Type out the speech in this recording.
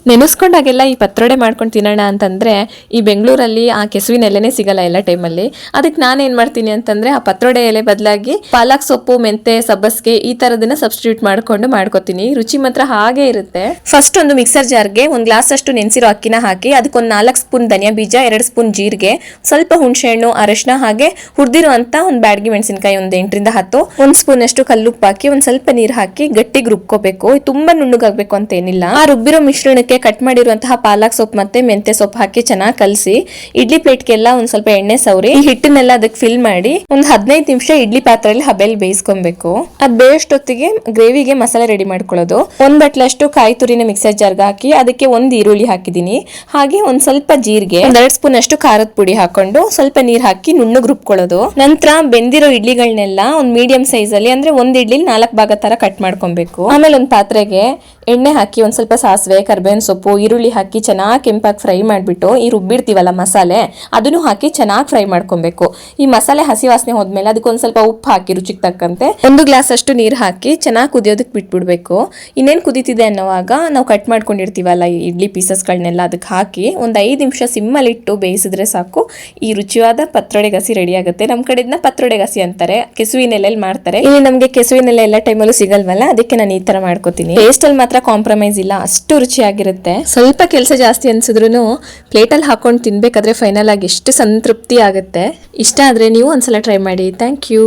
ನೆನೆಸ್ಕೊಂಡಾಗೆಲ್ಲ ಈ ಪತ್ರೊಡೆ ಮಾಡ್ಕೊಂಡು ತಿನ್ನೋಣ ಅಂತಂದರೆ ಈ ಬೆಂಗಳೂರಲ್ಲಿ ಆ ಕೆಸುವಿನ ಎಲೆನೇ ಸಿಗಲ್ಲ ಎಲ್ಲ ಟೈಮಲ್ಲಿ. ಅದಕ್ಕೆ ನಾನೇನು ಮಾಡ್ತೀನಿ ಅಂತಂದರೆ ಆ ಪತ್ರೊಡೆ ಎಲೆ ಬದಲಾಗಿ ಪಾಲಕ್ ಸೊಪ್ಪು, ಮೆಂತೆ, ಸಬ್ಬಸ್ಗೆ ಈ ಥರದನ್ನ ಸಬ್ಸ್ಟಿಟ್ಯೂಟ್ ಮಾಡ್ಕೊಂಡು ಮಾಡ್ಕೊತೀನಿ. ರುಚಿ ಮಾತ್ರ ಹಾಗೆ ಇರುತ್ತೆ. ಫಸ್ಟ್ ಒಂದು ಮಿಕ್ಸರ್ ಜಾರ್ಗೆ ಒಂದು ಗ್ಲಾಸ್ ಅಷ್ಟು ನೆನೆಸಿರೋ ಅಕ್ಕಿನ ಹಾಕಿ ಅದಕ್ಕೊಂದು 4 ಸ್ಪೂನ್ ಧನಿಯಾ ಬೀಜ, 2 ಸ್ಪೂನ್ ಜೀರಿಗೆ, ಸ್ವಲ್ಪ ಹುಣಸೆಹಣ್ಣು, ಅರಶಿನ, ಹಾಗೆ ಹುರಿದಿರೋ ಅಂತ ಒಂದು ಬ್ಯಾಡಗಿ ಮೆಣಸಿನಕಾಯಿ ಒಂದು 8ರಿಂದ 10, 1 ಸ್ಪೂನ್ ಅಷ್ಟು ಕಲ್ಲುಪ್ಪು ಹಾಕಿ ಒಂದು ಸ್ವಲ್ಪ ನೀರು ಹಾಕಿ ಗಟ್ಟಿಗೆ ರುಬ್ಕೋಬೇಕು. ತುಂಬಾ ನುಣ್ಣಗಾಗಬೇಕು ಅಂತ ಏನಿಲ್ಲ. ಆ ರುಬ್ಬಿರೋ ಮಿಶ್ರಣಕ್ಕೆ ಕಟ್ ಮಾಡಿರುವಂತಹ ಪಾಲಕ್ ಸೊಪ್ಪು ಮತ್ತೆ ಮೆಂತೆ ಸೊಪ್ಪು ಹಾಕಿ ಚೆನ್ನಾಗಿ ಕಲಸಿ ಇಡ್ಲಿ ಪ್ಲೇಟ್ಗೆಲ್ಲ ಒಂದ್ ಸ್ವಲ್ಪ ಎಣ್ಣೆ ಸವರಿ ಈ ಹಿಟ್ಟನ್ನೆಲ್ಲ ಅದಕ್ಕೆ ಫಿಲ್ ಮಾಡಿ ಒಂದು 15 ನಿಮಿಷ ಇಡ್ಲಿ ಪಾತ್ರೆಯಲ್ಲಿ ಹಬೆಲ್ ಬೇಯಿಸ್ಕೊಬೇಕು. ಅದ್ ಬೇಯಷ್ಟೊತ್ತಿಗೆ ಗ್ರೇವಿಗೆ ಮಸಾಲೆ ರೆಡಿ ಮಾಡ್ಕೊಳ್ಳೋದು. 1 ಬಟ್ಲಷ್ಟು ಕಾಯಿ ತುರಿನ ಮಿಕ್ಸರ್ ಜಾರ್ಗೆ ಹಾಕಿ ಅದಕ್ಕೆ 1 ಈರುಳ್ಳಿ ಹಾಕಿದೀನಿ. ಹಾಗೆ ಒಂದ್ ಸ್ವಲ್ಪ ಜೀರಿಗೆ, 2 ಸ್ಪೂನ್ ಅಷ್ಟು ಖಾರದ ಪುಡಿ ಹಾಕೊಂಡು ಸ್ವಲ್ಪ ನೀರ್ ಹಾಕಿ ನುಣ್ಣಗೆ ರುಬ್ಕೊಳ್ಳೋದು. ನಂತರ ಬೆಂದಿರೋ ಇಡ್ಲಿಗಳನ್ನೆಲ್ಲ ಒಂದು ಮೀಡಿಯಂ ಸೈಜ್ ಅಲ್ಲಿ ಅಂದ್ರೆ 1 ಇಡ್ಲಿ 4 ಭಾಗ ತರ ಕಟ್ ಮಾಡ್ಕೊಬೇಕು. ಆಮೇಲೆ ಒಂದು ಪಾತ್ರೆಗೆ ಎಣ್ಣೆ ಹಾಕಿ ಒಂದ್ ಸ್ವಲ್ಪ ಸಾಸಿವೆ, ಕರ್ಬೇವಿನ ಸೊಪ್ಪು, ಈರುಳ್ಳಿ ಹಾಕಿ ಚೆನ್ನಾಗಿ ಕೆಂಪಾಗಿ ಫ್ರೈ ಮಾಡ್ಬಿಟ್ಟು ಈ ರುಬ್ಬಿರ್ತೀವಲ್ಲ ಮಸಾಲೆ ಅದನ್ನು ಹಾಕಿ ಚೆನ್ನಾಗಿ ಫ್ರೈ ಮಾಡ್ಕೊಬೇಕು. ಈ ಮಸಾಲೆ ಹಸಿ ವಾಸನೆ ಹೋದ್ಮೇಲೆ ಅದಕ್ಕೊಂದ್ ಸ್ವಲ್ಪ ಉಪ್ಪು ಹಾಕಿ ರುಚಿಗೆ ತಕ್ಕಂತೆ 1 ಗ್ಲಾಸ್ ಅಷ್ಟು ನೀರು ಹಾಕಿ ಚೆನ್ನಾಗಿ ಕುದಿಯೋದಕ್ಕೆ ಬಿಟ್ಬಿಡ್ಬೇಕು. ಇನ್ನೇನು ಕುದೀತಿದೆ ಅನ್ನೋವಾಗ ನಾವು ಕಟ್ ಮಾಡ್ಕೊಂಡಿರ್ತೀವಲ್ಲ ಈ ಇಡ್ಲಿ ಪೀಸಸ್ಗಳನ್ನೆಲ್ಲ ಅದಕ್ಕೆ ಹಾಕಿ ಒಂದು 5 ನಿಮಿಷ ಸಿಮ್ಮಲ್ಲಿ ಇಟ್ಟು ಬೇಯಿಸಿದ್ರೆ ಸಾಕು. ಈ ರುಚಿಯಾದ ಪತ್ರೊಡೆ ಗಸಿ ರೆಡಿ ಆಗುತ್ತೆ. ನಮ್ ಕಡೆ ಇದನ್ನ ಪತ್ರೊಡೆ ಗಸಿ ಅಂತಾರೆ, ಕೆಸುವಿನ ಎಲೆಯಲ್ಲಿ ಮಾಡ್ತಾರೆ. ಇಲ್ಲಿ ನಮ್ಗೆ ಕೆಸುವಿನ ಎಲೆ ಎಲ್ಲ ಟೈಮಲ್ಲೂ ಸಿಗಲ್ವಲ್ಲ, ಅದಕ್ಕೆ ನಾನು ಈ ತರ ಮಾಡ್ಕೋತೀನಿ. ಟೇಸ್ಟ್ ಅಲ್ಲಿ ಮಾತ್ರ ಕಾಂಪ್ರಮೈಸ್ ಇಲ್ಲ, ಅಷ್ಟು ರುಚಿಯಾಗಿರುತ್ತೆ. ಸ್ವಲ್ಪ ಕೆಲಸ ಜಾಸ್ತಿ ಅನ್ಸಿದ್ರು ಪ್ಲೇಟಲ್ಲಿ ಹಾಕೊಂಡು ತಿನ್ಬೇಕಾದ್ರೆ ಫೈನಲ್ ಆಗಿ ಎಷ್ಟು ಸಂತೃಪ್ತಿ ಆಗುತ್ತೆ. ಇಷ್ಟ ಆದ್ರೆ ನೀವು ಒಂದ್ಸಲ ಟ್ರೈ ಮಾಡಿ. Thank you.